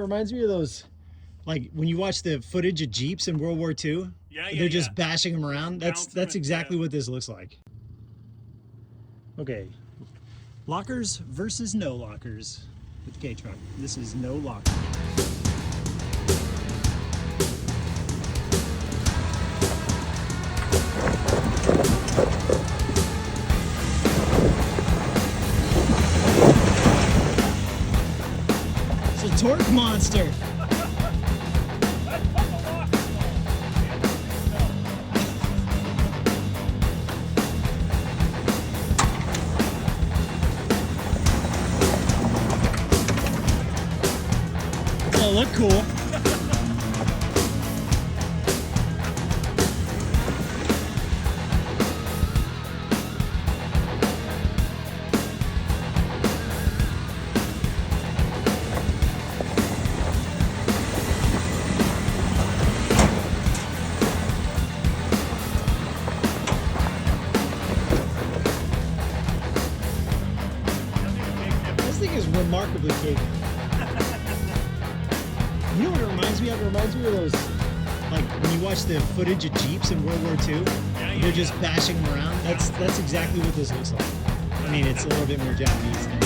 Reminds me of those, like when you watch the footage of Jeeps in World War II. They're just bashing them around. That's exactly what this looks like. Okay, lockers versus no lockers with the K-Truck. This is no locker. It's a torque monster. Oh, look cool. This thing is remarkably capable. You know what it reminds me of? It reminds me of those, like when you watch the footage of Jeeps in World War II. They're just bashing them around. That's exactly what this looks like. I mean, it's a little bit more Japanese than